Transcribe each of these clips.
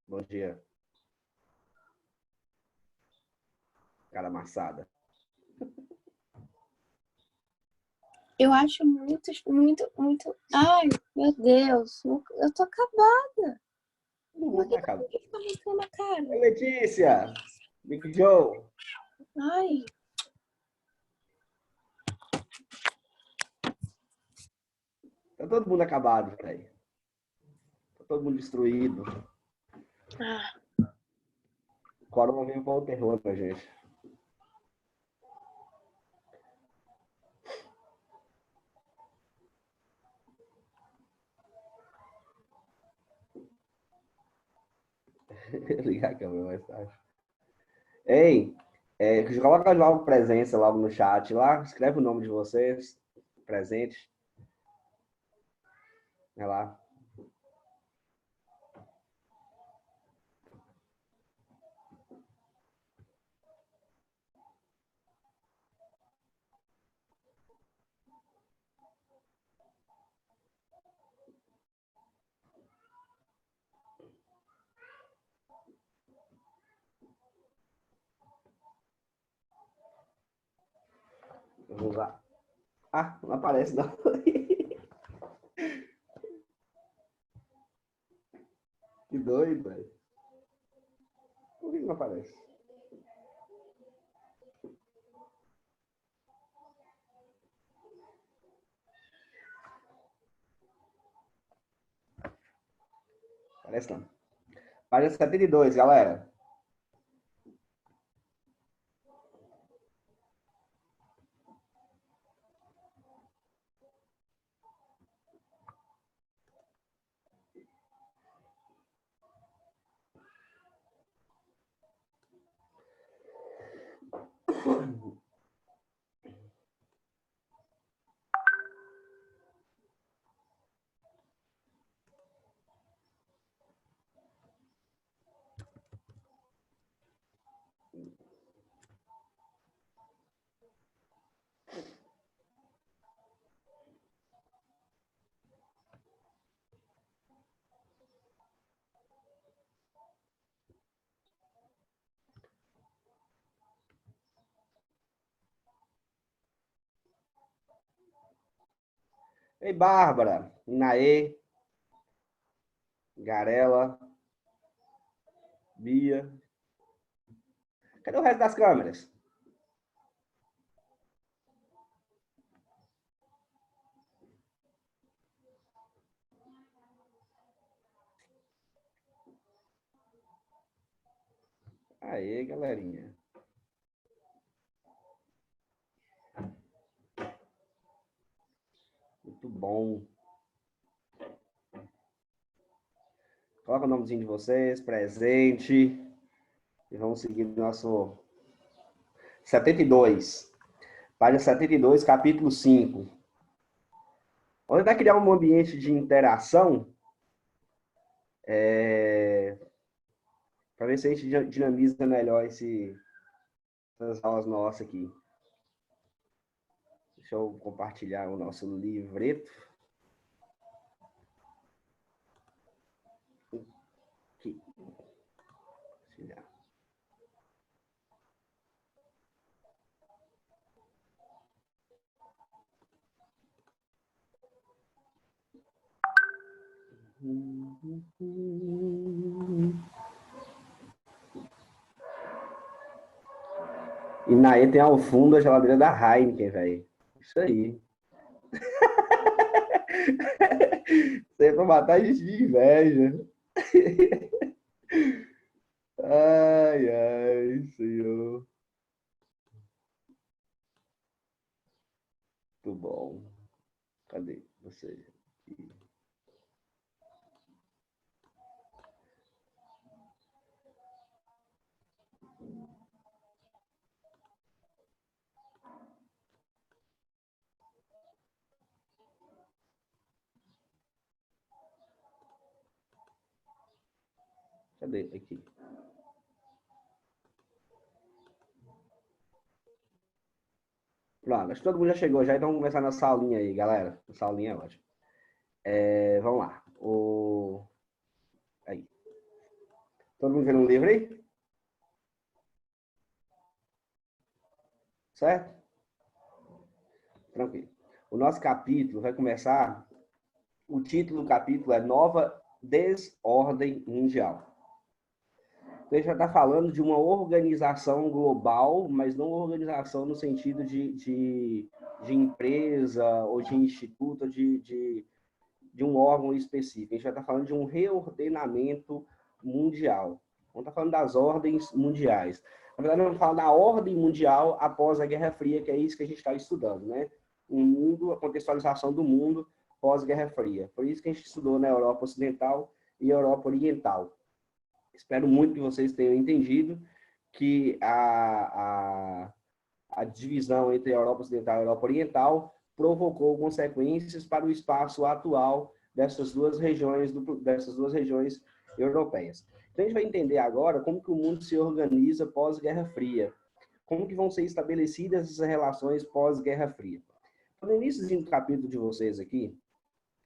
Bom dia. Cara amassada. Eu acho muito, muito, muito... Ai, meu Deus. Eu tô acabada. Por que Acaba. que fica mostrando a cara? Oi, Letícia. Big Joe. Ai. Tá todo mundo acabado, velho. Tá todo mundo destruído. Ah. O corona veio com o terror pra gente. Ligar a câmera mais tarde. Ei, coloca logo presença logo no chat lá. Escreve o nome de vocês. Presente. Vai lá. Vamos lá. Ah, não aparece não. Que doido, velho. Por que não aparece? Aparece não. Página 72, galera. Ei, Bárbara, Inaê, Garela, Bia. Cadê o resto das câmeras? Aê, galerinha. Muito bom. Coloca o nomezinho de vocês, presente. E vamos seguir o nosso 72. Página 72, capítulo 5. Vamos tentar criar um ambiente de interação para ver se a gente dinamiza melhor essas aulas nossas aqui. Deixa eu compartilhar o nosso livreto. Aqui. Compartilhar. E Naê tem ao fundo a geladeira da Heineken, velho. Isso aí. Isso aí é pra matar a gente de inveja. Ai, ai, senhor. Muito bom. Cadê você? Cadê? Aqui. Pronto, acho que todo mundo já chegou já, então vamos começar nossa aulinha aí, galera. Nossa aulinha é ótima. Vamos lá. Aí. Todo mundo vendo um livro aí? Certo? Tranquilo. O nosso capítulo vai começar. O título do capítulo é Nova Desordem Mundial. Então, a gente já está falando de uma organização global, mas não uma organização no sentido de empresa ou de instituto, de um órgão específico. A gente já está falando de um reordenamento mundial. Não está falando das ordens mundiais. Na verdade, vamos falar da ordem mundial após a Guerra Fria, que é isso que a gente está estudando, né? Um mundo, a contextualização do mundo pós-Guerra Fria. Por isso que a gente estudou na Europa Ocidental e Europa Oriental. Espero muito que vocês tenham entendido que a divisão entre a Europa Ocidental e a Europa Oriental provocou consequências para o espaço atual dessas duas regiões europeias. Então, a gente vai entender agora como que o mundo se organiza pós-Guerra Fria. Como que vão ser estabelecidas essas relações pós-Guerra Fria. No início do capítulo de vocês aqui,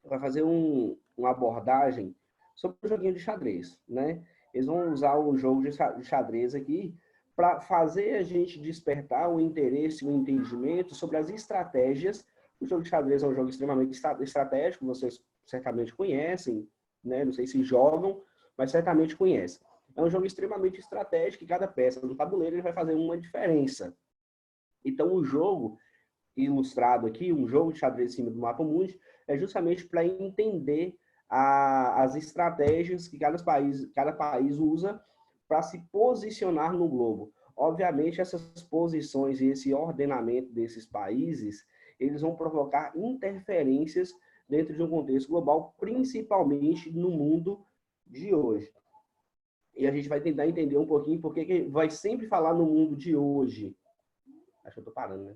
vai fazer uma abordagem sobre o joguinho de xadrez, né? Eles vão usar o jogo de xadrez aqui para fazer a gente despertar o interesse, o entendimento sobre as estratégias. O jogo de xadrez é um jogo extremamente estratégico, vocês certamente conhecem, né? Não sei se jogam, mas certamente conhecem. É um jogo extremamente estratégico e cada peça do tabuleiro ele vai fazer uma diferença. Então, o jogo ilustrado aqui, um jogo de xadrez em cima do mapa mundi, é justamente para entender as estratégias que cada país usa para se posicionar no globo. Obviamente, essas posições e esse ordenamento desses países, eles vão provocar interferências dentro de um contexto global, principalmente no mundo de hoje. E a gente vai tentar entender um pouquinho porque que vai sempre falar no mundo de hoje. Acho que eu tô parando, né?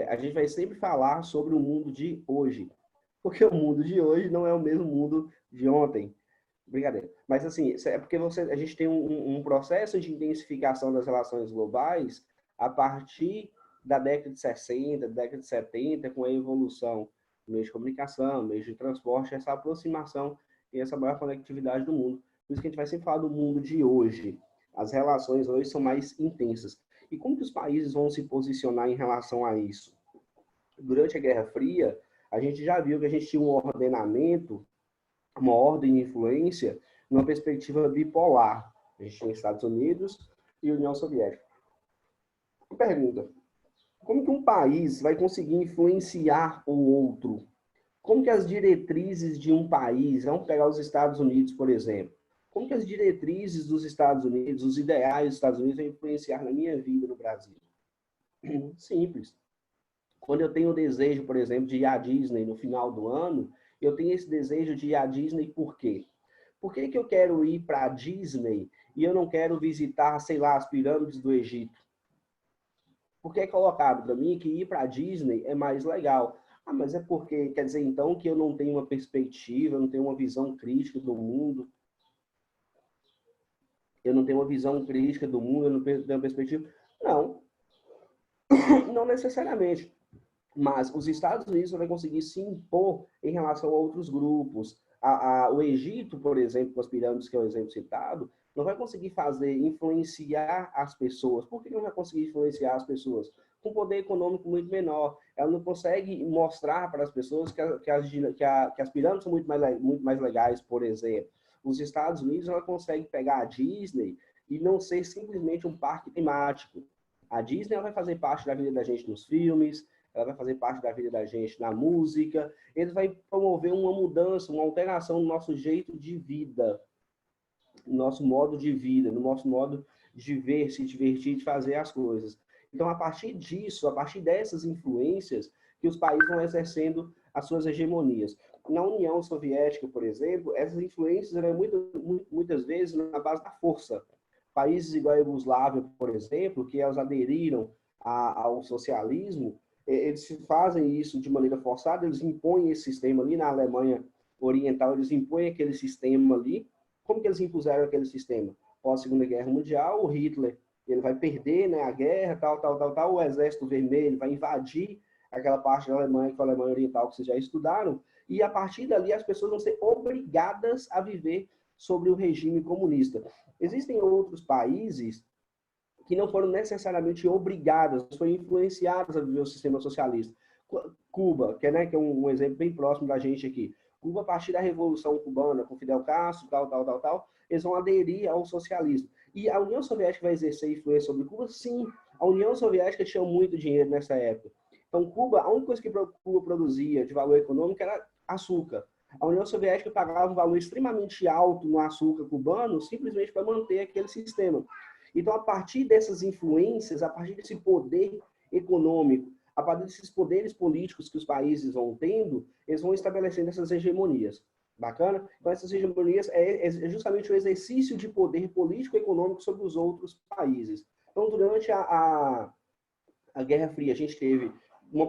A gente vai sempre falar sobre o mundo de hoje. Porque o mundo de hoje não é o mesmo mundo de ontem. Brincadeira. Mas, assim, é porque a gente tem um processo de intensificação das relações globais a partir da década de 60, década de 70, com a evolução do meio de comunicação, meio de transporte, essa aproximação e essa maior conectividade do mundo. Por isso que a gente vai sempre falar do mundo de hoje. As relações hoje são mais intensas. E como que os países vão se posicionar em relação a isso? Durante a Guerra Fria, a gente já viu que a gente tinha um ordenamento, uma ordem de influência, numa perspectiva bipolar. A gente tinha Estados Unidos e União Soviética. Pergunta: como que um país vai conseguir influenciar o outro? Como que as diretrizes de um país, vamos pegar os Estados Unidos, por exemplo, como que as diretrizes dos Estados Unidos, os ideais dos Estados Unidos vão influenciar na minha vida no Brasil? Simples. Quando eu tenho o desejo, por exemplo, de ir à Disney no final do ano, eu tenho esse desejo de ir à Disney por quê? Por que eu quero ir para a Disney e eu não quero visitar, sei lá, as pirâmides do Egito? Porque é colocado para mim que ir para a Disney é mais legal. Ah, mas é porque quer dizer então que eu não tenho uma perspectiva, eu não tenho uma visão crítica do mundo. Eu não tenho uma visão crítica do mundo, eu não tenho uma perspectiva. Não. Não necessariamente. Mas os Estados Unidos não vai conseguir se impor em relação a outros grupos. O Egito, por exemplo, com as pirâmides, que é o exemplo citado, não vai conseguir influenciar as pessoas. Por que não vai conseguir influenciar as pessoas? Com poder econômico muito menor. Ela não consegue mostrar para as pessoas que as pirâmides são muito mais legais, por exemplo. Os Estados Unidos, ela consegue pegar a Disney e não ser simplesmente um parque temático. A Disney ela vai fazer parte da vida da gente nos filmes, ela vai fazer parte da vida da gente na música, ele vai promover uma mudança, uma alteração no nosso jeito de vida, no nosso modo de vida, no nosso modo de ver, se divertir, de fazer as coisas. Então, a partir disso, a partir dessas influências, que os países vão exercendo as suas hegemonias. Na União Soviética, por exemplo, essas influências eram muitas vezes na base da força. Países igual a Iugoslávia, por exemplo, que elas aderiram ao socialismo, eles fazem isso de maneira forçada, eles impõem esse sistema ali. Na Alemanha Oriental, eles impõem aquele sistema ali. Como que eles impuseram aquele sistema? Pós Segunda Guerra Mundial, o Hitler ele vai perder, né, a guerra, tal, o Exército Vermelho vai invadir aquela parte da Alemanha, que é a Alemanha Oriental, que vocês já estudaram, e a partir dali as pessoas vão ser obrigadas a viver sobre o regime comunista. Existem outros países que não foram necessariamente obrigados, foram influenciados a viver o sistema socialista. Cuba, que é um exemplo bem próximo da gente aqui. Cuba, a partir da Revolução Cubana, com Fidel Castro, tal, eles vão aderir ao socialismo. E a União Soviética vai exercer influência sobre Cuba? Sim. A União Soviética tinha muito dinheiro nessa época. Então, Cuba, a única coisa que Cuba produzia de valor econômico era açúcar. A União Soviética pagava um valor extremamente alto no açúcar cubano, simplesmente para manter aquele sistema. Então, a partir dessas influências, a partir desse poder econômico, a partir desses poderes políticos que os países vão tendo, eles vão estabelecendo essas hegemonias. Bacana? Então, essas hegemonias é justamente o exercício de poder político e econômico sobre os outros países. Então, durante a Guerra Fria, a gente teve uma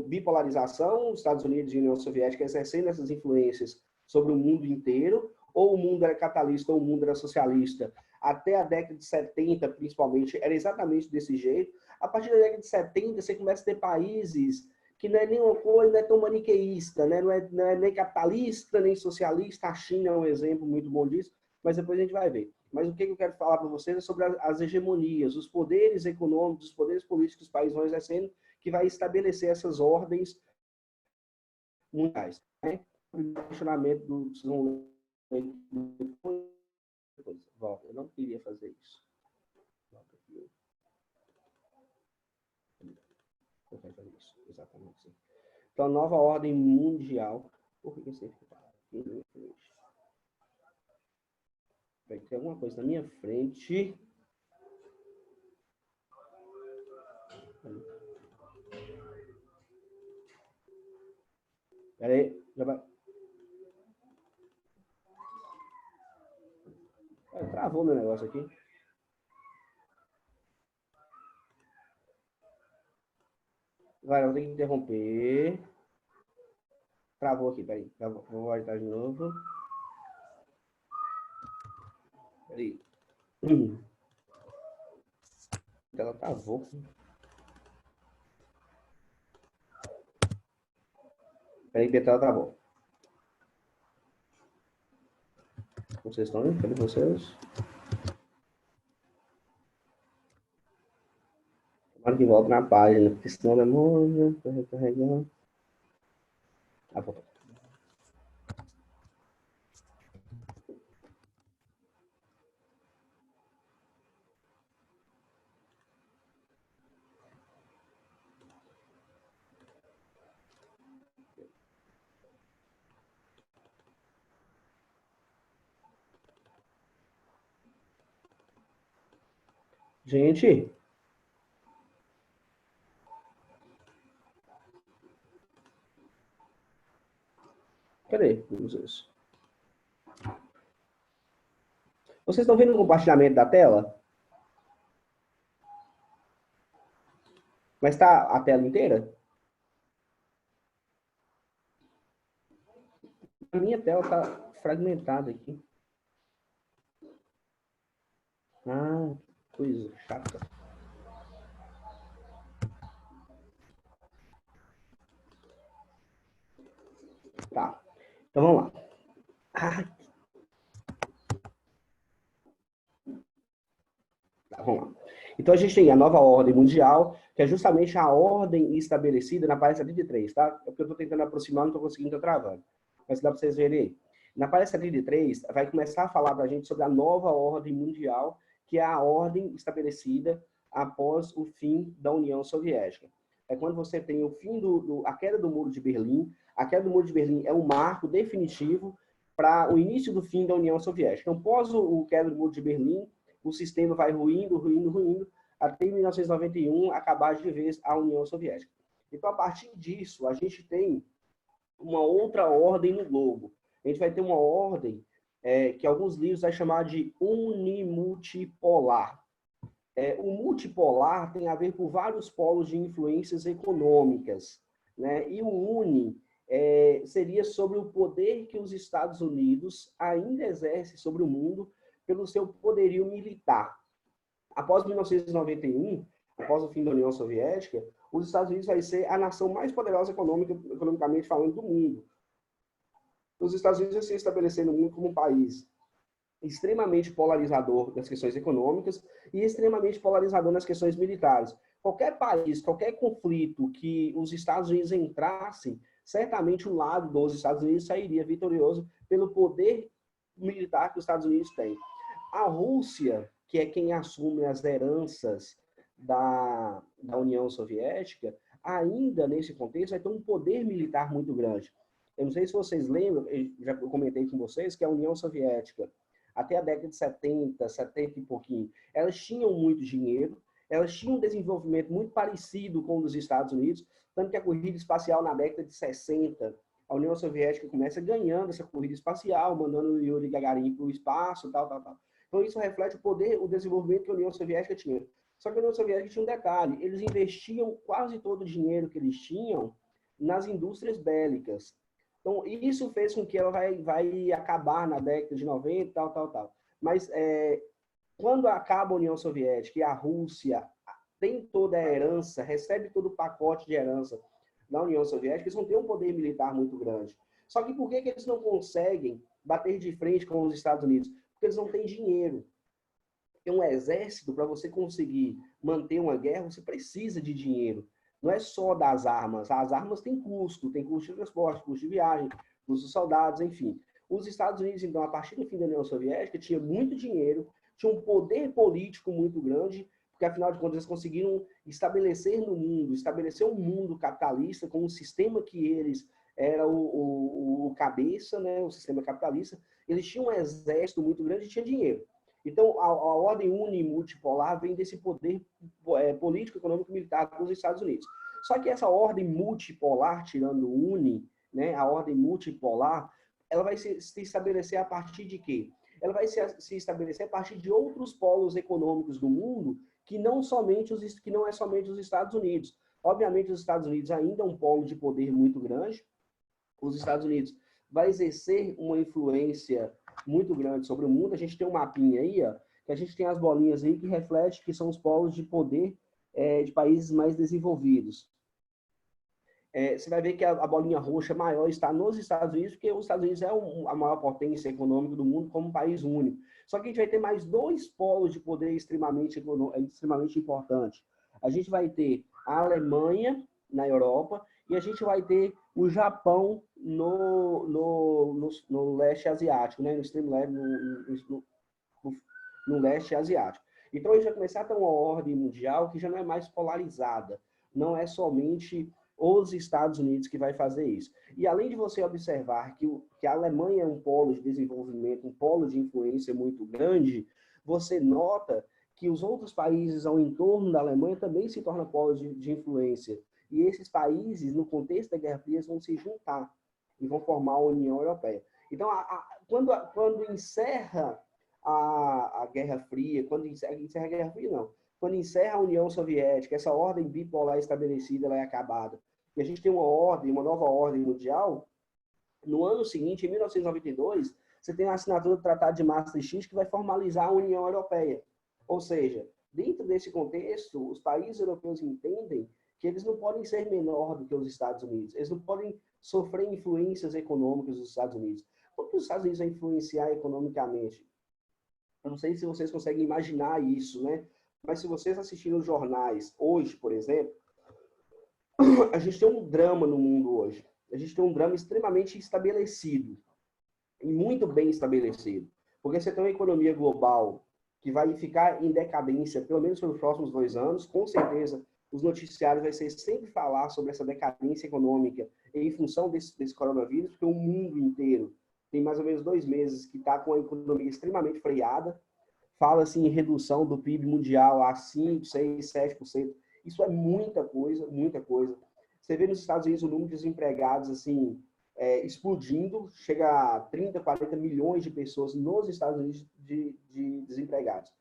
bipolarização, os Estados Unidos e a União Soviética exercendo essas influências sobre o mundo inteiro, ou o mundo era capitalista ou o mundo era socialista. Até a década de 70, principalmente, era exatamente desse jeito. A partir da década de 70, você começa a ter países que não é nem uma coisa, não é tão maniqueísta, né? Não é nem capitalista, nem socialista. A China é um exemplo muito bom disso, mas depois a gente vai ver. Mas o que eu quero falar para vocês é sobre as hegemonias, os poderes econômicos, os poderes políticos que os países vão exercendo, que vai estabelecer essas ordens mundiais. Né? O questionamento do... Depois, volta. Eu não queria fazer isso. Volta aqui. Eu quero fazer isso. Exatamente assim. Então, a nova ordem mundial. Por que você fica aqui? Tem alguma coisa na minha frente. Espera aí, já vai. Travou meu negócio aqui. Vai, eu tenho que interromper. Travou aqui, peraí. Vou voltar de novo. Peraí. Ela travou. Peraí que a tela travou. Vocês estão aí? Cadê vocês? Tomara que volta na página, porque senão demora para recarregar. Ah, voltou. Gente, cadê vocês? Vocês estão vendo o compartilhamento da tela? Mas está a tela inteira? A minha tela está fragmentada aqui. Ah, coisa chata. Tá. Então vamos lá. Tá, vamos lá. Então a gente tem a nova ordem mundial, que é justamente a ordem estabelecida na página 33, tá? É porque eu estou tentando aproximar, não estou conseguindo, estou travando. Mas dá para vocês verem aí. Na página 33, vai começar a falar para a gente sobre a nova ordem mundial, que é a ordem estabelecida após o fim da União Soviética. É quando você tem o fim a queda do Muro de Berlim. A queda do Muro de Berlim é um marco definitivo para o início do fim da União Soviética. Então, após o queda do Muro de Berlim, o sistema vai ruindo, até 1991 acabar de vez a União Soviética. Então, a partir disso, a gente tem uma outra ordem no globo. A gente vai ter uma ordem que alguns livros vão chamar de unimultipolar. O multipolar tem a ver com vários polos de influências econômicas, né? E o uni seria sobre o poder que os Estados Unidos ainda exercem sobre o mundo pelo seu poderio militar. Após 1991, após o fim da União Soviética, os Estados Unidos vai ser a nação mais poderosa economicamente falando do mundo. Os Estados Unidos vão se estabelecer no mundo como um país extremamente polarizador nas questões econômicas e extremamente polarizador nas questões militares. Qualquer país, qualquer conflito que os Estados Unidos entrassem, certamente o lado dos Estados Unidos sairia vitorioso pelo poder militar que os Estados Unidos têm. A Rússia, que é quem assume as heranças da União Soviética, ainda nesse contexto vai ter um poder militar muito grande. Eu não sei se vocês lembram, eu já comentei com vocês, que a União Soviética, até a década de 70, 70 e pouquinho, elas tinham muito dinheiro, elas tinham um desenvolvimento muito parecido com o dos Estados Unidos, tanto que a corrida espacial na década de 60, a União Soviética começa ganhando essa corrida espacial, mandando o Yuri Gagarin para o espaço, tal, tal, tal. Então isso reflete o poder, o desenvolvimento que a União Soviética tinha. Só que a União Soviética tinha um detalhe, eles investiam quase todo o dinheiro que eles tinham nas indústrias bélicas. Então, isso fez com que ela vai acabar na década de 90, tal, tal, tal. Mas quando acaba a União Soviética e a Rússia tem toda a herança, recebe todo o pacote de herança da União Soviética, eles vão ter um poder militar muito grande. Só que por que eles não conseguem bater de frente com os Estados Unidos? Porque eles não têm dinheiro. Porque um exército, para você conseguir manter uma guerra, você precisa de dinheiro. Não é só das armas. As armas têm custo de transporte, custo de viagem, custo de soldados, enfim. Os Estados Unidos, então, a partir do fim da União Soviética, tinha muito dinheiro, tinha um poder político muito grande, porque, afinal de contas, eles conseguiram estabelecer no mundo, estabelecer um mundo capitalista com um sistema que eles era o cabeça, né, o sistema capitalista. Eles tinham um exército muito grande e tinha dinheiro. Então, a ordem unimultipolar vem desse poder político, econômico e militar dos Estados Unidos. Só que essa ordem multipolar, tirando o uni, né, a ordem multipolar, ela vai se estabelecer a partir de quê? Ela vai se estabelecer a partir de outros polos econômicos do mundo que não é somente os Estados Unidos. Obviamente, os Estados Unidos ainda é um polo de poder muito grande. Os Estados Unidos vai exercer uma influência muito grande sobre o mundo. A gente tem um mapinha aí, ó, que a gente tem as bolinhas aí que reflete que são os polos de poder de países mais desenvolvidos. Você vai ver que a bolinha roxa maior está nos Estados Unidos, porque os Estados Unidos é a maior potência econômica do mundo como um país único. Só que a gente vai ter mais dois polos de poder extremamente importantes. A gente vai ter a Alemanha na Europa e a gente vai ter o Japão no leste asiático, né? No extremo leste, no leste asiático. Então a gente vai começar a ter uma ordem mundial que já não é mais polarizada. Não é somente os Estados Unidos que vai fazer isso. E além de você observar que a Alemanha é um polo de desenvolvimento, um polo de influência muito grande, você nota que os outros países ao entorno da Alemanha também se tornam polos de influência. E esses países, no contexto da Guerra Fria, vão se juntar e vão formar a União Europeia. Então, quando encerra a Guerra Fria, quando encerra a Guerra Fria, não. Quando encerra a União Soviética, essa ordem bipolar estabelecida ela é acabada. E a gente tem uma nova ordem mundial. No ano seguinte, em 1992, você tem a assinatura do Tratado de Maastricht, que vai formalizar a União Europeia. Ou seja, dentro desse contexto, os países europeus entendem que eles não podem ser menor do que os Estados Unidos. Eles não podem sofrer influências econômicas dos Estados Unidos. Como que os Estados Unidos vão influenciar economicamente? Eu não sei se vocês conseguem imaginar isso, né? Mas se vocês assistirem os jornais hoje, por exemplo, a gente tem um drama no mundo hoje. A gente tem um drama extremamente estabelecido e muito bem estabelecido. Porque você tem uma economia global que vai ficar em decadência, pelo menos pelos próximos 2 anos. Com certeza, os noticiários vai ser sempre falar sobre essa decadência econômica em função desse coronavírus, porque o mundo inteiro tem mais ou menos 2 meses que está com a economia extremamente freada. Fala-se em redução do PIB mundial a 5, 6, 7%. Isso é muita coisa, muita coisa. Você vê nos Estados Unidos o número de desempregados assim, explodindo, chega a 30, 40 milhões de pessoas nos Estados Unidos de desempregados.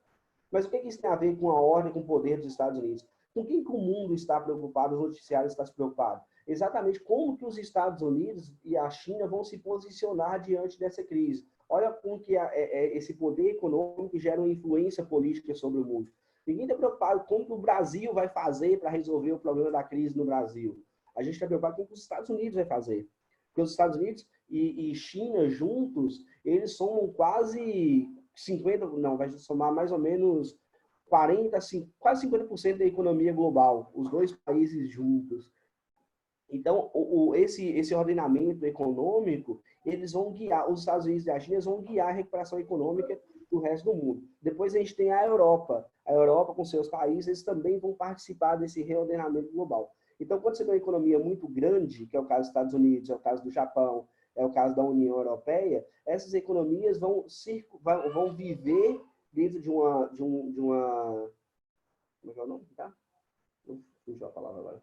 Mas o que isso tem a ver com a ordem, com o poder dos Estados Unidos? Com quem que o mundo está preocupado, os noticiários estão preocupados? Exatamente como que os Estados Unidos e a China vão se posicionar diante dessa crise. Olha como que esse poder econômico gera uma influência política sobre o mundo. Ninguém está preocupado com o que o Brasil vai fazer para resolver o problema da crise no Brasil. A gente está preocupado com o que os Estados Unidos vai fazer. Porque os Estados Unidos e China juntos, eles somam quase 50, não, vai somar mais ou menos 40, quase 50% da economia global, os dois países juntos. Então, esse ordenamento econômico, eles vão guiar, os Estados Unidos e a China vão guiar a recuperação econômica do resto do mundo. Depois a gente tem a Europa. A Europa, com seus países, eles também vão participar desse reordenamento global. Então, quando você tem uma economia muito grande, que é o caso dos Estados Unidos, é o caso do Japão, é o caso da União Europeia, essas economias vão viver dentro de uma... Como é que é o nome? Tá? Fugiu a palavra agora.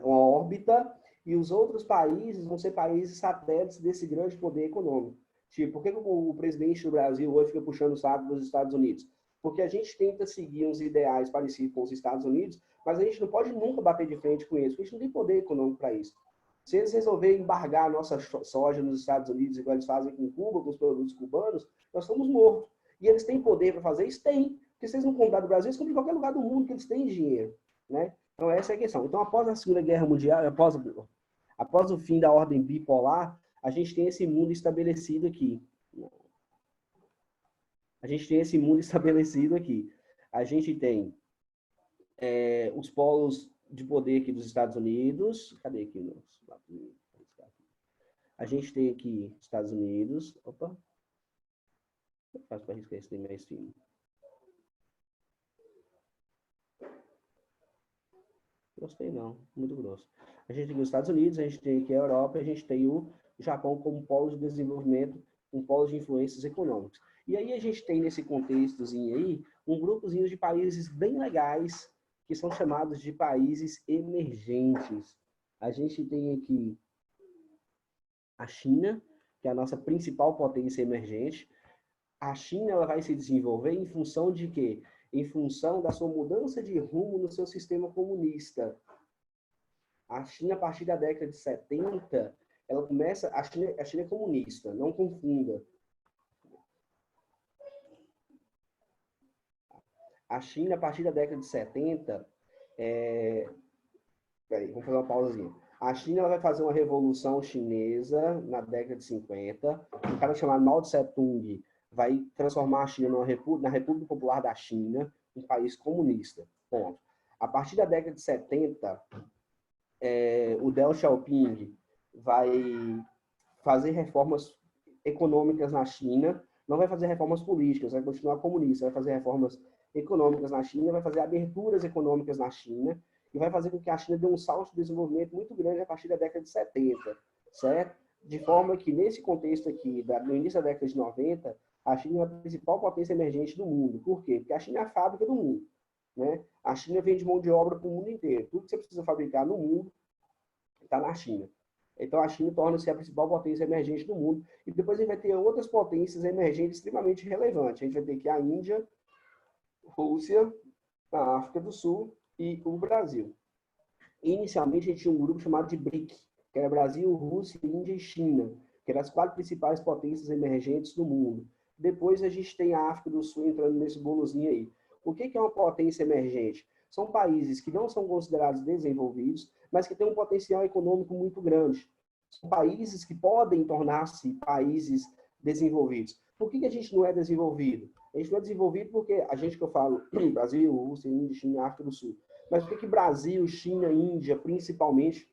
Uma órbita, e os outros países vão ser países satélites desse grande poder econômico. Tipo, por que o presidente do Brasil hoje fica puxando o saco dos Estados Unidos? Porque a gente tenta seguir uns ideais parecidos com os Estados Unidos, mas a gente não pode nunca bater de frente com eles, porque a gente não tem poder econômico para isso. Se eles resolverem embargar a nossa soja nos Estados Unidos, igual eles fazem com Cuba, com os produtos cubanos, nós estamos mortos. E eles têm poder para fazer isso? Tem. Porque se eles não comprar do Brasil, eles compram em qualquer lugar do mundo que eles têm dinheiro, né? Então, essa é a questão. Então, após a Segunda Guerra Mundial, após o fim da ordem bipolar, a gente tem esse mundo estabelecido aqui. A gente tem os polos de poder aqui dos Estados Unidos. Cadê aqui? A gente tem aqui Estados Unidos. Opa. Eu faço para riscar esse tem mais fino. Gostei não, muito grosso. A gente tem os Estados Unidos, a gente tem aqui a Europa, a gente tem o Japão como polo de desenvolvimento, um polo de influências econômicas. E aí a gente tem nesse contextozinho aí, um grupozinho de países bem legais, que são chamados de países emergentes. A gente tem aqui a China, que é a nossa principal potência emergente. A China ela vai se desenvolver em função de quê? Em função da sua mudança de rumo no seu sistema comunista. A China, a partir da década de 70, ela começa... A China é comunista, não confunda. A China, a partir da década de 70... Peraí, vamos fazer uma pausazinha. A China ela vai fazer uma revolução chinesa na década de 50. Um cara chamado Mao Tse-tung vai transformar a China na República Popular da China, um país comunista. Ponto. A partir da década de 70, o Deng Xiaoping vai fazer reformas econômicas na China, não vai fazer reformas políticas, vai continuar comunista, vai fazer reformas econômicas na China, vai fazer aberturas econômicas na China, e vai fazer com que a China dê um salto de desenvolvimento muito grande a partir da década de 70, certo? De forma que, nesse contexto aqui, no início da década de 90, a China é a principal potência emergente do mundo. Por quê? Porque a China é a fábrica do mundo, né? A China vende mão de obra para o mundo inteiro. Tudo que você precisa fabricar no mundo está na China. Então, a China torna-se a principal potência emergente do mundo. E depois a gente vai ter outras potências emergentes extremamente relevantes. A gente vai ter aqui a Índia, Rússia, a África do Sul e o Brasil. Inicialmente, a gente tinha um grupo chamado de BRIC, que era Brasil, Rússia, Índia e China, que eram as 4 principais potências emergentes do mundo. Depois, a gente tem a África do Sul entrando nesse bolozinho aí. O que é uma potência emergente? São países que não são considerados desenvolvidos, mas que têm um potencial econômico muito grande. São países que podem tornar-se países desenvolvidos. Por que a gente não é desenvolvido? A gente não é desenvolvido porque a gente que eu falo, Brasil, Rússia, Índia, China, África do Sul. Mas por que Brasil, China, Índia, principalmente,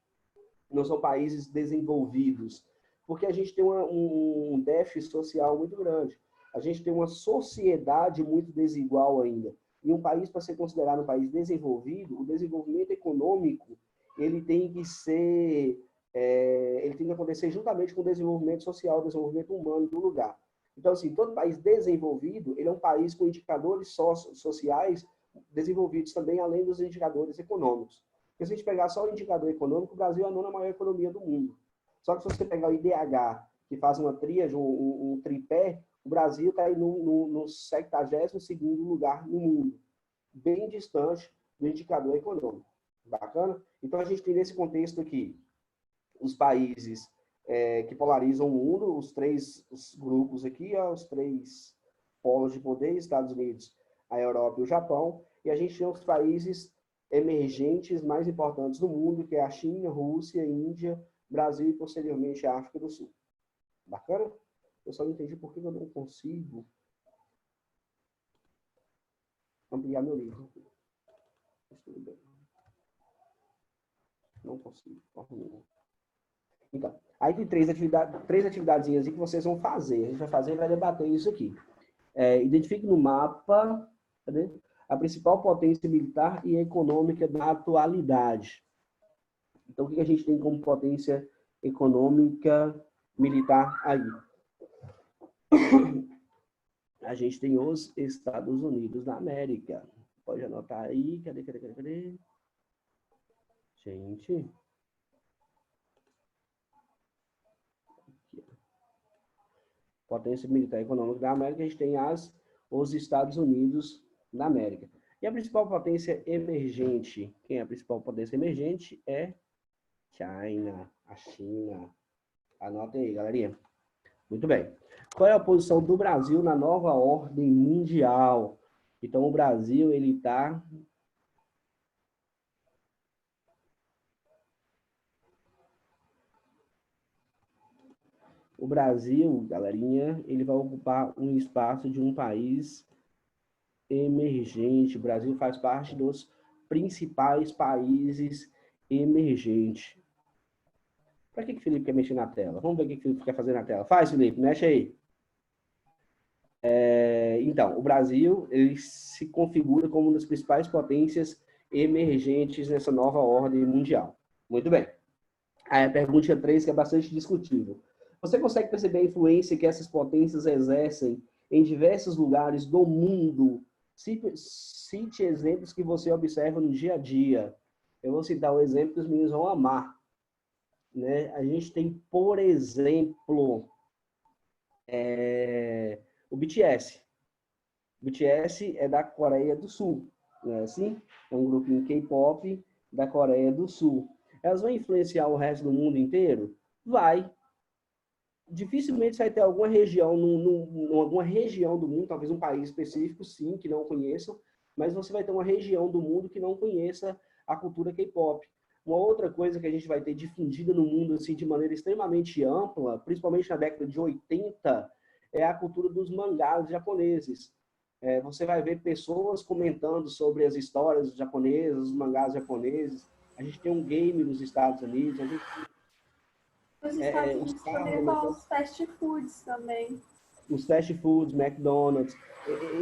não são países desenvolvidos? Porque a gente tem um déficit social muito grande. A gente tem uma sociedade muito desigual ainda. E um país, para ser considerado um país desenvolvido, o desenvolvimento econômico, ele tem que ser... ele tem que acontecer juntamente com o desenvolvimento social, o desenvolvimento humano do lugar. Então, assim, todo país desenvolvido, ele é um país com indicadores sociais desenvolvidos também, além dos indicadores econômicos. Porque se a gente pegar só o indicador econômico, o Brasil é a 9ª maior economia do mundo. Só que se você pegar o IDH, que faz uma tríade, um tripé, o Brasil está aí no 72º lugar no mundo, bem distante do indicador econômico. Bacana? Então, a gente tem nesse contexto aqui os países que polarizam o mundo, os grupos aqui, os 3 polos de poder, Estados Unidos, a Europa e o Japão, e a gente tem os países emergentes mais importantes do mundo, que é a China, Rússia, Índia, Brasil e, posteriormente, a África do Sul. Bacana? Eu só não entendi por que eu não consigo ampliar meu livro. Mas tudo bem. Não consigo. Então, aí tem três atividadezinhas que vocês vão fazer. A gente vai fazer e vai debater isso aqui. Identifique no mapa, cadê? A principal potência militar e econômica da atualidade. Então, o que a gente tem como potência econômica militar aí? A gente tem os Estados Unidos da América. Pode anotar aí. Cadê? Gente. Potência militar e econômica da América, a gente tem os Estados Unidos da América. E a principal potência emergente, quem é a principal potência emergente é China, a China. Anotem aí, galerinha. Muito bem. Qual é a posição do Brasil na nova ordem mundial? Então, o Brasil, ele está... O Brasil, galerinha, ele vai ocupar um espaço de um país emergente. O Brasil faz parte dos principais países emergentes. Para que o Felipe quer mexer na tela? Vamos ver o que o Felipe quer fazer na tela. Faz, Felipe, mexe aí. Então, o Brasil ele se configura como uma das principais potências emergentes nessa nova ordem mundial. Muito bem. Aí a pergunta 3, que é bastante discutível. Você consegue perceber a influência que essas potências exercem em diversos lugares do mundo? Cite exemplos que você observa no dia a dia. Eu vou citar um exemplo que os meninos vão amar. Né? A gente tem, por exemplo, o BTS. O BTS é da Coreia do Sul, não é assim? É um grupinho K-pop da Coreia do Sul. Elas vão influenciar o resto do mundo inteiro? Vai. Dificilmente vai ter alguma região, alguma região do mundo, talvez um país específico, sim, que não conheçam, mas você vai ter uma região do mundo que não conheça a cultura K-pop. Uma outra coisa que a gente vai ter difundida no mundo assim, de maneira extremamente ampla, principalmente na década de 80, é a cultura dos mangás japoneses. Você vai ver pessoas comentando sobre as histórias japonesas, os mangás japoneses. A gente tem um game nos Estados Unidos, a gente Nos Estados Unidos poderia falar os fast foods também. Os fast foods, McDonald's.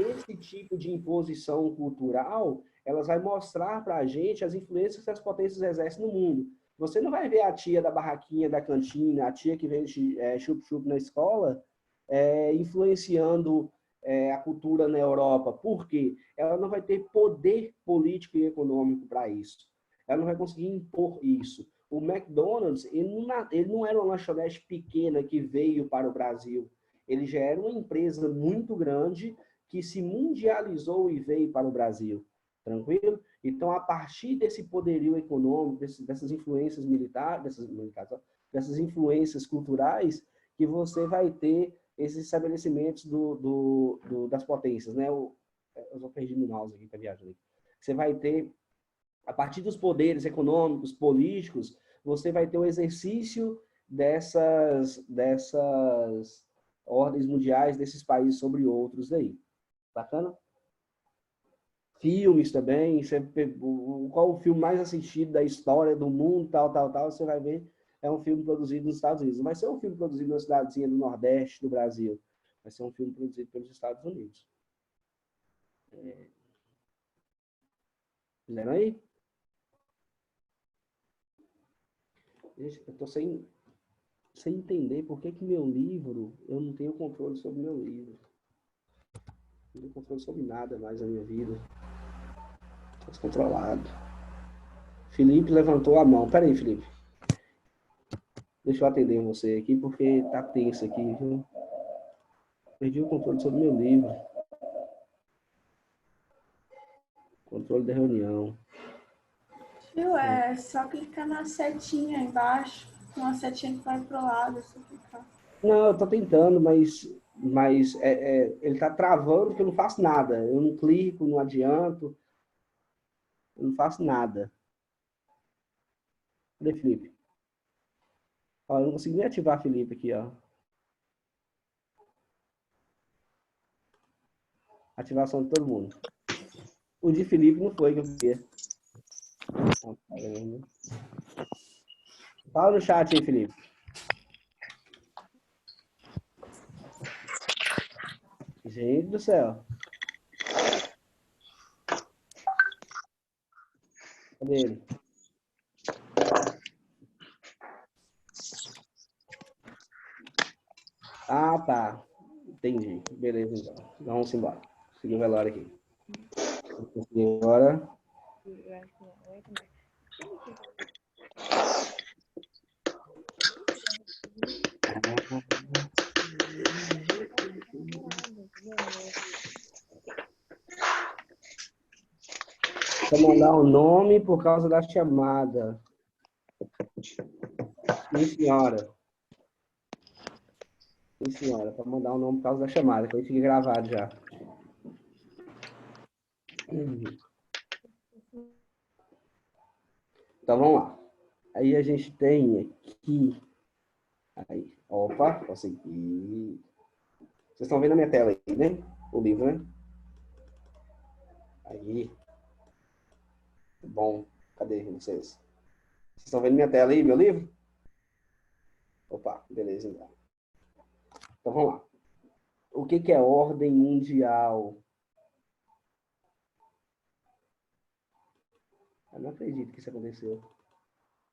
Esse tipo de imposição cultural, elas vai mostrar para a gente as influências que as potências exercem no mundo. Você não vai ver a tia da barraquinha da cantina, a tia que vende chup-chup na escola, influenciando a cultura na Europa. Por quê? Ela não vai ter poder político e econômico para isso. Ela não vai conseguir impor isso. O McDonald's, ele não era uma lanchonete pequena que veio para o Brasil. Ele já era uma empresa muito grande que se mundializou e veio para o Brasil. Tranquilo? Então, a partir desse poderio econômico, dessas influências militares, dessas influências culturais, que você vai ter esses estabelecimentos das potências, né? Eu estou perdendo o mouse aqui, está viajando. Você vai ter, a partir dos poderes econômicos, políticos, você vai ter o exercício dessas ordens mundiais desses países sobre outros aí. Bacana? Filmes também. Qual o filme mais assistido da história do mundo, tal, você vai ver, é um filme produzido nos Estados Unidos. Não vai ser um filme produzido na cidadezinha do Nordeste do Brasil. Vai ser um filme produzido pelos Estados Unidos. Fizeram aí? Gente, eu estou sem entender por que meu livro, eu não tenho controle sobre meu livro. Não tenho controle sobre nada mais na minha vida. Estou descontrolado. Felipe levantou a mão. Peraí, Felipe. Deixa eu atender você aqui, porque tá tenso aqui, viu? Perdi o controle sobre meu livro. Controle da reunião. Viu? É só clicar na setinha embaixo. Uma setinha que vai pro lado, só clicar. Não, eu tô tentando, mas ele tá travando que eu não faço nada. Eu não clico, não adianto. Eu não faço nada. Cadê, Felipe? Ó, eu não consegui nem ativar Felipe aqui, ó. Ativação de todo mundo. O de Felipe não foi que eu fiz. Fala no chat aí, Felipe. Gente do céu. Cadê ele? Ah, tá. Entendi. Beleza, então. Vamos embora. Seguir o velório aqui. Agora. Vou mandar o nome por causa da chamada. Sim, senhora. Sim, senhora. Para mandar o nome por causa da chamada, que aí fica gravado já. Então, vamos lá. Aí a gente tem aqui... Aí, opa, consegui. Vocês estão vendo a minha tela aí, né? O livro, né? Aí. Bom, cadê vocês? Vocês estão vendo minha tela aí, meu livro? Opa, beleza, então. Então, vamos lá. O que é ordem mundial? Eu não acredito que isso aconteceu.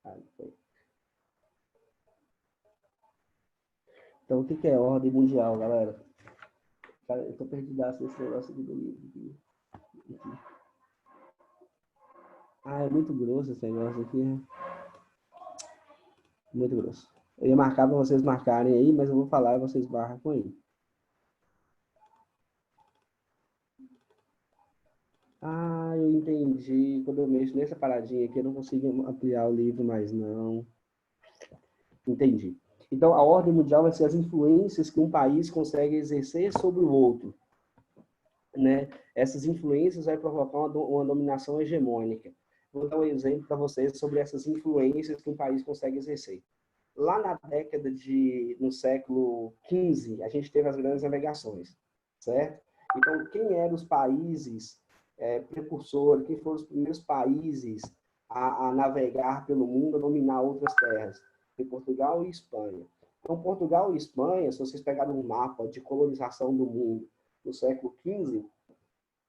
Ah, foi. Então, o que é ordem mundial, galera? Cara, eu tô perdidaço nesse negócio aqui do livro. Aqui. Ah, é muito grosso esse negócio aqui, né? Muito grosso. Eu ia marcar para vocês marcarem aí, mas eu vou falar e vocês marcam aí. Ah, eu entendi. Quando eu mexo nessa paradinha aqui, eu não consigo ampliar o livro mais, não. Entendi. Então, a ordem mundial vai ser as influências que um país consegue exercer sobre o outro, né? Essas influências vai provocar uma dominação hegemônica. Vou dar um exemplo para vocês sobre essas influências que um país consegue exercer. Lá na década no século XV, a gente teve as grandes navegações, certo? Então, quem eram os países precursores, quem foram os primeiros países a navegar pelo mundo, a dominar outras terras? Foi Portugal e Espanha. Então, Portugal e Espanha, se vocês pegarem um mapa de colonização do mundo no século XV,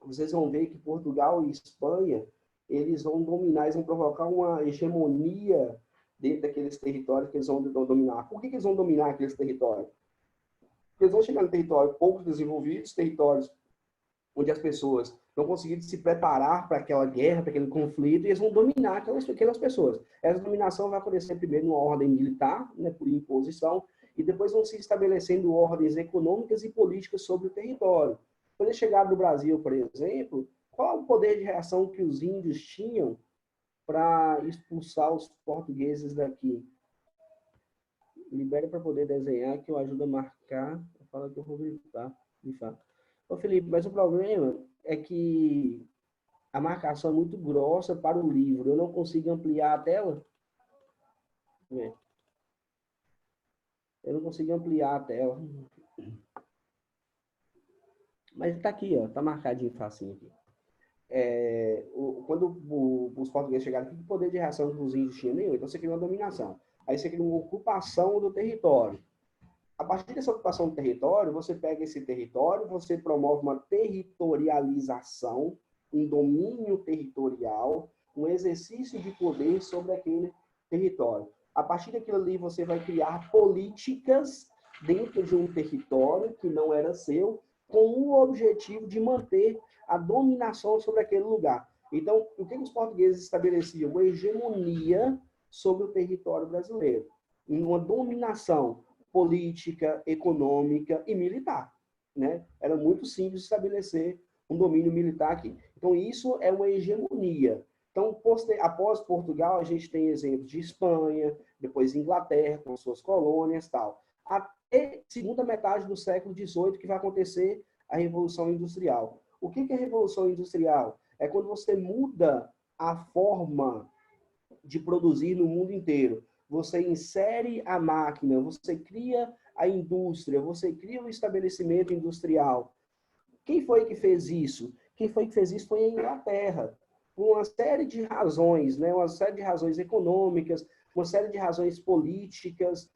vocês vão ver que Portugal e Espanha, eles vão dominar, eles vão provocar uma hegemonia dentro daqueles territórios que eles vão dominar. Por que eles vão dominar aqueles territórios? Porque eles vão chegar no território pouco desenvolvidos, territórios onde as pessoas não conseguiram se preparar para aquela guerra, para aquele conflito, e eles vão dominar aquelas pessoas. Essa dominação vai acontecer primeiro numa ordem militar, né, por imposição, e depois vão se estabelecendo ordens econômicas e políticas sobre o território. Quando eles chegaram no Brasil, por exemplo, qual o poder de reação que os índios tinham para expulsar os portugueses daqui? Libere para poder desenhar, que eu ajudo a marcar. Fala que eu vou grifar. Ô, Felipe, mas o problema é que a marcação é muito grossa para o livro. Eu não consigo ampliar a tela. Eu não consigo ampliar a tela. Mas está aqui, ó. Está marcadinho facinho aqui. Quando os portugueses chegaram aqui, que poder de reação que os índios tinham? Nenhum. Então você cria uma dominação. Aí você cria uma ocupação do território. A partir dessa ocupação do território, você pega esse território, você promove uma territorialização, um domínio territorial, um exercício de poder sobre aquele território. A partir daquilo ali, você vai criar políticas dentro de um território que não era seu, com o objetivo de manter a dominação sobre aquele lugar. Então, o que os portugueses estabeleciam? Uma hegemonia sobre o território brasileiro. Uma dominação política, econômica e militar, né? Era muito simples estabelecer um domínio militar aqui. Então, isso é uma hegemonia. Então, após Portugal, a gente tem exemplos de Espanha, depois Inglaterra, com suas colônias e tal. Até segunda metade do século XVIII que vai acontecer a Revolução Industrial. O que é a Revolução Industrial? É quando você muda a forma de produzir no mundo inteiro. Você insere a máquina, você cria a indústria, você cria um estabelecimento industrial. Quem foi que fez isso? Quem foi que fez isso foi a Inglaterra. Por uma série de razões, né? Uma série de razões econômicas, uma série de razões políticas,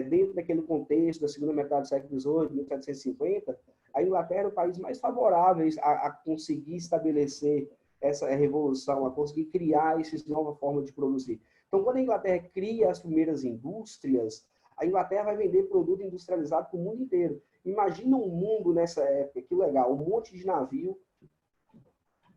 dentro daquele contexto da segunda metade do século XVIII, 1750, a Inglaterra era o país mais favorável a conseguir estabelecer essa revolução, a conseguir criar essa nova forma de produzir. Então, quando a Inglaterra cria as primeiras indústrias, a Inglaterra vai vender produto industrializado para o mundo inteiro. Imagina um mundo nessa época, que legal, um monte de navio.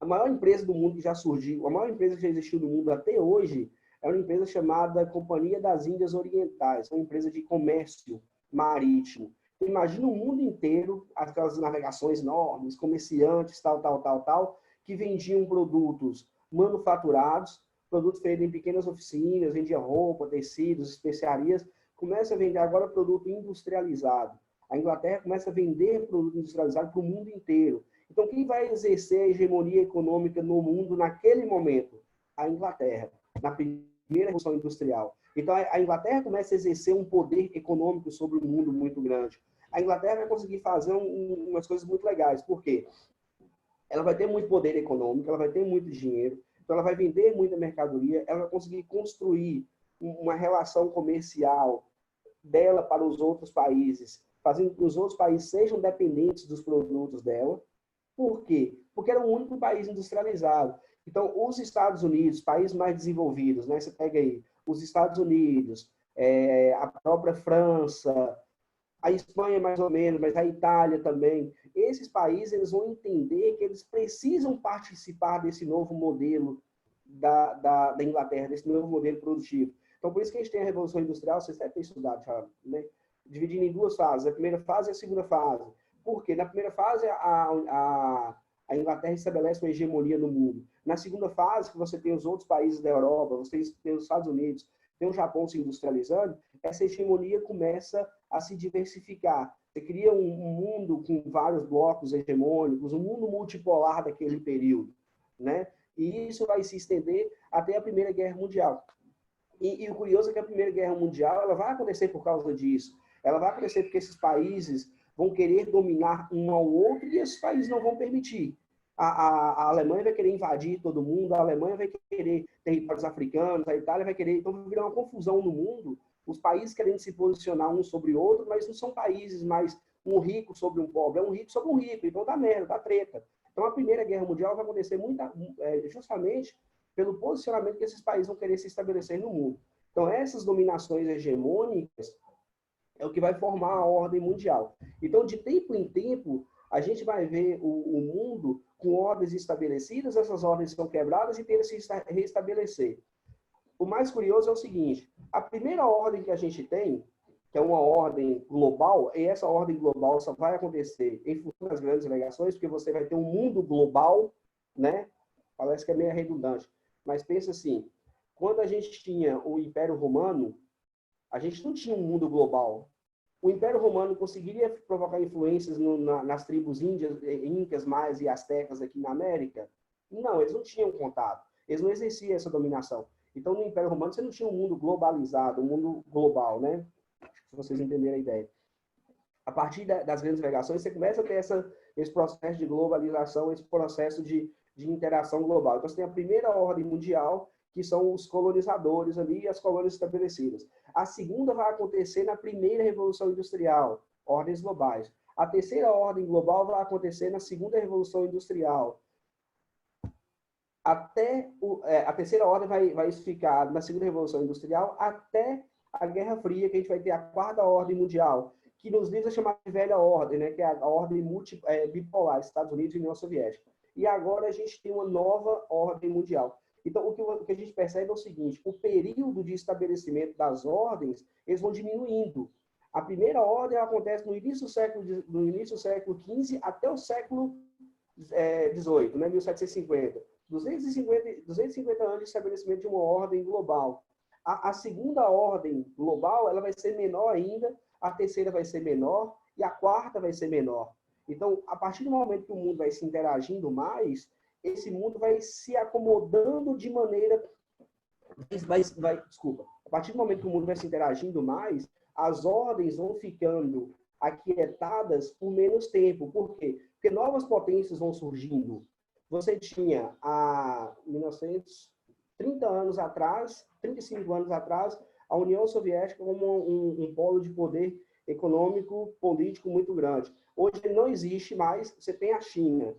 A maior empresa do mundo que já surgiu, a maior empresa que já existiu no mundo até hoje, é uma empresa chamada Companhia das Índias Orientais, uma empresa de comércio marítimo. Então, imagina o mundo inteiro, aquelas navegações enormes, comerciantes, tal, que vendiam produtos manufaturados, produtos feitos em pequenas oficinas, vendia roupa, tecidos, especiarias, começa a vender agora produto industrializado. A Inglaterra começa a vender produto industrializado para o mundo inteiro. Então, quem vai exercer a hegemonia econômica no mundo naquele momento? A Inglaterra, na primeira Revolução Industrial. Então, a Inglaterra começa a exercer um poder econômico sobre o mundo muito grande. A Inglaterra vai conseguir fazer umas coisas muito legais. Por quê? Ela vai ter muito poder econômico, ela vai ter muito dinheiro, então ela vai vender muita mercadoria, ela vai conseguir construir uma relação comercial dela para os outros países, fazendo com que os outros países sejam dependentes dos produtos dela. Por quê? Porque era o único país industrializado. Então, os Estados Unidos, países mais desenvolvidos, né? Você pega aí os Estados Unidos, a própria França, a Espanha mais ou menos, mas a Itália também. Esses países eles vão entender que eles precisam participar desse novo modelo da Inglaterra, desse novo modelo produtivo. Então, por isso que a gente tem a Revolução Industrial, vocês devem ter estudado já, né? Dividindo em duas fases, a primeira fase e a segunda fase. Por quê? Na primeira fase, a Inglaterra estabelece uma hegemonia no mundo. Na segunda fase, que você tem os outros países da Europa, você tem os Estados Unidos, tem o Japão se industrializando, essa hegemonia começa a se diversificar. Você cria um mundo com vários blocos hegemônicos, um mundo multipolar daquele período, né? E isso vai se estender até a Primeira Guerra Mundial. E o curioso é que a Primeira Guerra Mundial ela vai acontecer por causa disso. Ela vai acontecer porque esses países vão querer dominar um ao outro e esses países não vão permitir. A Alemanha vai querer invadir todo mundo, a Alemanha vai querer territórios africanos, a Itália vai querer... Então vai virar uma confusão no mundo, os países querendo se posicionar um sobre o outro, mas não são países mais um rico sobre um pobre, é um rico sobre um rico, então dá merda, dá treta. Então a Primeira Guerra Mundial vai acontecer justamente pelo posicionamento que esses países vão querer se estabelecer no mundo. Então essas dominações hegemônicas é o que vai formar a ordem mundial. Então, de tempo em tempo, a gente vai ver o mundo com ordens estabelecidas, essas ordens são quebradas e tem que se reestabelecer. O mais curioso é o seguinte, a primeira ordem que a gente tem, que é uma ordem global, e essa ordem global só vai acontecer em função das grandes delegações, porque você vai ter um mundo global, né? Parece que é meio redundante, mas pensa assim, quando a gente tinha o Império Romano, a gente não tinha um mundo global. O Império Romano conseguiria provocar influências nas tribos incas, maias e astecas aqui na América? Não, eles não tinham contato. Eles não exerciam essa dominação. Então, no Império Romano, você não tinha um mundo globalizado, um mundo global, né? Se vocês entenderem a ideia. A partir das grandes navegações, você começa a ter esse processo de globalização, esse processo de interação global. Então, você tem a primeira ordem mundial, que são os colonizadores ali e as colônias estabelecidas. A segunda vai acontecer na primeira Revolução Industrial, ordens globais. A terceira ordem global vai acontecer na segunda Revolução Industrial. A terceira ordem vai ficar na segunda Revolução Industrial até a Guerra Fria, que a gente vai ter a quarta ordem mundial, que nos livros é chamada de Velha Ordem, né, que é a ordem bipolar, Estados Unidos e União Soviética. E agora a gente tem uma nova ordem mundial. Então, o que a gente percebe é o seguinte, o período de estabelecimento das ordens, eles vão diminuindo. A primeira ordem acontece no início do século XV até o século XVIII, né, 1750. 250 anos de estabelecimento de uma ordem global. A segunda ordem global ela vai ser menor ainda, a terceira vai ser menor e a quarta vai ser menor. Então, a partir do momento que o mundo vai se interagindo mais, esse mundo vai se acomodando de maneira... Desculpa. A partir do momento que o mundo vai se interagindo mais, as ordens vão ficando aquietadas por menos tempo. Por quê? Porque novas potências vão surgindo. Você tinha, há 1930 anos atrás, 35 anos atrás, a União Soviética como um polo de poder econômico, político muito grande. Hoje ele não existe mais, você tem a China.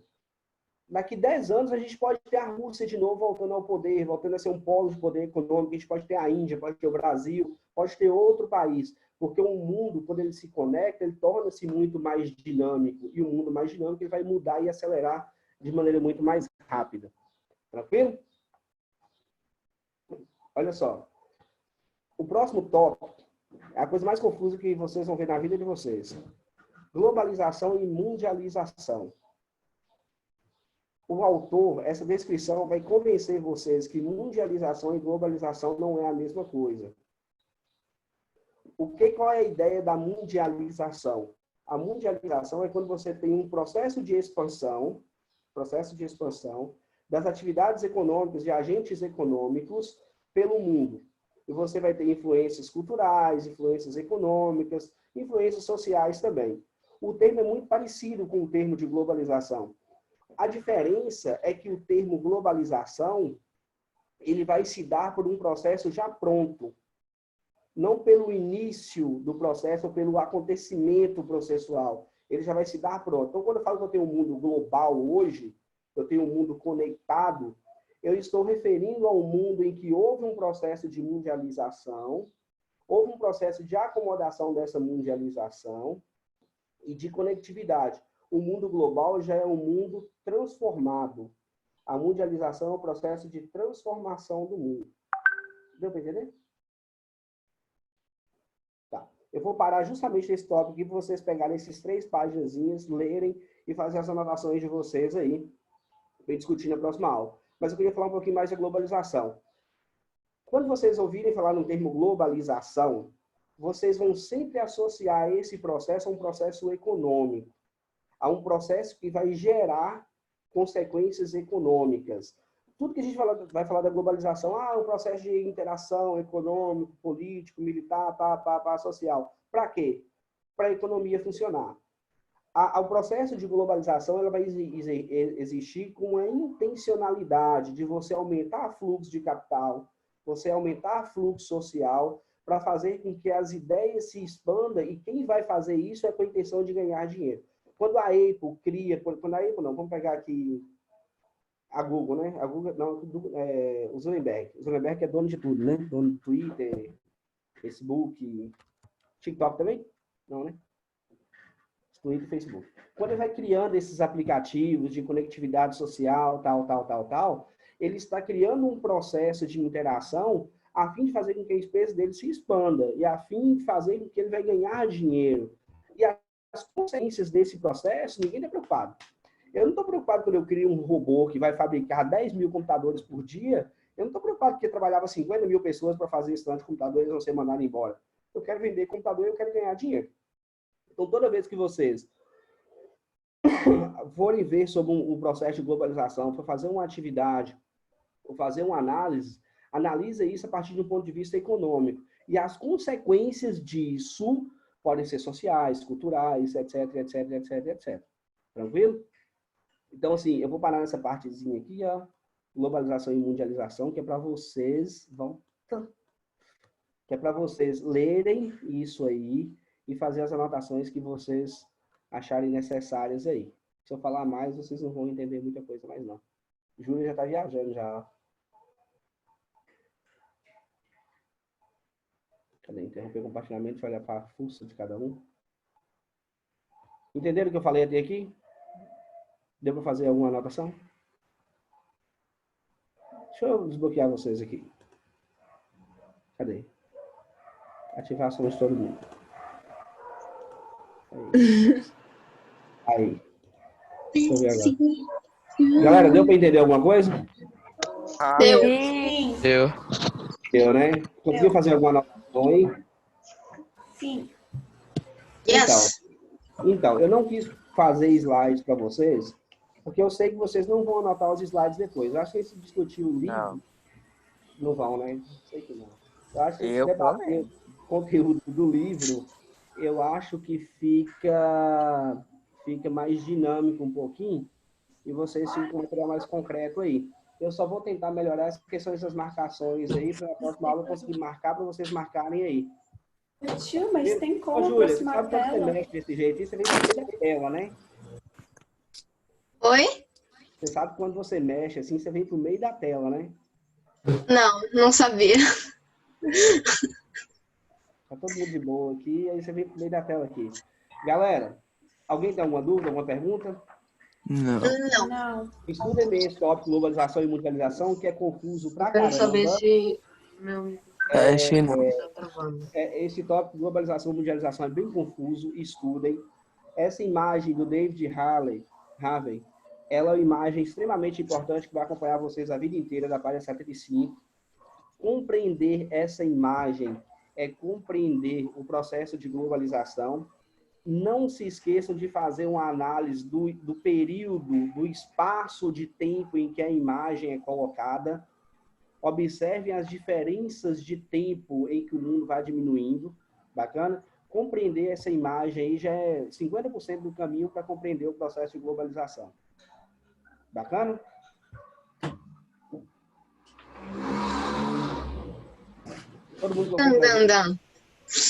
Daqui 10 anos a gente pode ter a Rússia de novo voltando ao poder, voltando a ser um polo de poder econômico, a gente pode ter a Índia, pode ter o Brasil, pode ter outro país, porque o mundo, quando ele se conecta, ele torna-se muito mais dinâmico, e o mundo mais dinâmico ele vai mudar e acelerar de maneira muito mais rápida. Tranquilo? Olha só. O próximo tópico é a coisa mais confusa que vocês vão ver na vida de vocês. Globalização e mundialização. O autor, essa descrição vai convencer vocês que mundialização e globalização não é a mesma coisa. Qual é a ideia da mundialização? A mundialização é quando você tem um processo de expansão das atividades econômicas, de agentes econômicos pelo mundo. E você vai ter influências culturais, influências econômicas, influências sociais também. O termo é muito parecido com o termo de globalização. A diferença é que o termo globalização, ele vai se dar por um processo já pronto, não pelo início do processo ou pelo acontecimento processual. Ele já vai se dar pronto. Então, quando eu falo que eu tenho um mundo global hoje, eu tenho um mundo conectado, eu estou referindo ao mundo em que houve um processo de mundialização, houve um processo de acomodação dessa mundialização e de conectividade. O mundo global já é um mundo transformado. A mundialização é um processo de transformação do mundo. Deu para entender? Tá. Eu vou parar justamente nesse tópico aqui para vocês pegarem esses 3 páginas, lerem e fazer as anotações de vocês aí, para discutir na próxima aula. Mas eu queria falar um pouquinho mais da globalização. Quando vocês ouvirem falar no termo globalização, vocês vão sempre associar esse processo a um processo econômico, a um processo que vai gerar consequências econômicas. Tudo que a gente vai falar da globalização, é um processo de interação econômico, político, militar, social. Para quê? Para a economia funcionar. O processo de globalização ela vai existir com a intencionalidade de você aumentar fluxo de capital, você aumentar fluxo social, para fazer com que as ideias se expandam, e quem vai fazer isso é com a intenção de ganhar dinheiro. Quando a Apple cria, vamos pegar aqui a Google, né? A Google, não, o Zuckerberg. O Zuckerberg é dono de tudo, né? Dono do Twitter, Facebook, TikTok também? Não, né? Twitter e Facebook. Quando ele vai criando esses aplicativos de conectividade social, tal, ele está criando um processo de interação a fim de fazer com que a empresa dele se expanda e a fim de fazer com que ele vai ganhar dinheiro. E as consequências desse processo, ninguém está preocupado. Eu não estou preocupado quando eu crio um robô que vai fabricar 10 mil computadores por dia. Eu não estou preocupado porque trabalhava 50 mil pessoas para fazer esse tanto de computadores e vão ser mandados embora. Eu quero vender computador e eu quero ganhar dinheiro. Então, toda vez que vocês forem ver sobre um processo de globalização, for fazer uma atividade, ou fazer uma análise, analisa isso a partir de um ponto de vista econômico. E as consequências disso podem ser sociais, culturais, etc. Tranquilo? Então, assim, eu vou parar nessa partezinha aqui, ó, globalização e mundialização, que é para vocês, lerem isso aí e fazer as anotações que vocês acharem necessárias aí. Se eu falar mais, vocês não vão entender muita coisa mais, não. Júlia já está viajando, já. Cadê? Interromper o compartilhamento, deixa eu olhar para a fuça de cada um. Entenderam o que eu falei até aqui? Deu para fazer alguma anotação? Deixa eu desbloquear vocês aqui. Cadê? Ativar som de todo mundo. Aí. Deixa eu ver agora. Galera, deu para entender alguma coisa? Deu. Deu. Deu, né? Conseguiu fazer alguma anotação aí? Sim. Yes. Então, eu não quis fazer slides para vocês, porque eu sei que vocês não vão anotar os slides depois. Eu acho que se discutir o livro, não vão, né? Sei que não. Eu acho que se debater o conteúdo do livro, eu acho que fica mais dinâmico um pouquinho e vocês ficam com um material mais concreto aí. Eu só vou tentar melhorar essa questão dessas marcações aí, para a próxima aula eu conseguir marcar para vocês marcarem aí. Tio, mas tem Ô, como Júlia, você aproximar a sabe quando você tela? mexe desse jeito, você vem pro meio da tela, né? Oi? Você sabe quando você mexe assim, você vem pro meio da tela, né? Não, não sabia. Tá todo mundo de boa aqui, aí você vem pro meio da tela aqui. Galera, alguém tem alguma dúvida, alguma pergunta? Não. Não. Não. Estudem bem esse tópico globalização e mundialização, que é confuso pra Quero saber caramba. se meu microfone Achei não. tá travando. Esse tópico globalização e mundialização é bem confuso, estudem. Essa imagem do David Harvey, ela é uma imagem extremamente importante que vai acompanhar vocês a vida inteira, da página 75. Compreender essa imagem é compreender o processo de globalização. Não se esqueçam de fazer uma análise do período, do espaço de tempo em que a imagem é colocada. Observem as diferenças de tempo em que o mundo vai diminuindo. Bacana? Compreender essa imagem aí já é 50% do caminho para compreender o processo de globalização. Bacana? Todo mundo colocou presente.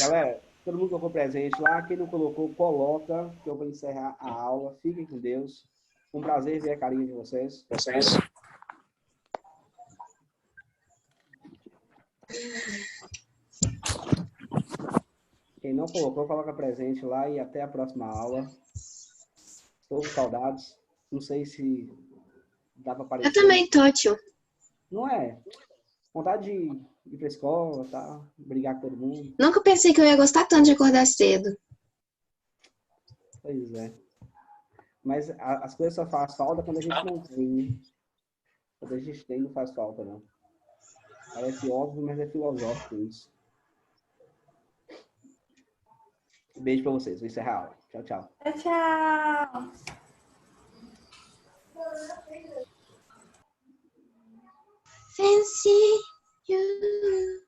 Galera, todo mundo colocou presente lá. Quem não colocou, coloca, que eu vou encerrar a aula. Fiquem com Deus. Um prazer ver a carinha de vocês. Quem não colocou, coloca presente lá e até a próxima aula. Estou com saudades. Não sei se dá para aparecer. Eu também tô, tio. Não é? Vontade de ir para a escola, tá? Brigar com todo mundo. Nunca pensei que eu ia gostar tanto de acordar cedo. Pois é. Mas as coisas só faz falta quando a gente não tem. Quando a gente tem, não faz falta, não. Parece óbvio, mas é filosófico isso. Um beijo para vocês. Vou encerrar a aula. Tchau, tchau. Tchau. Fancy you.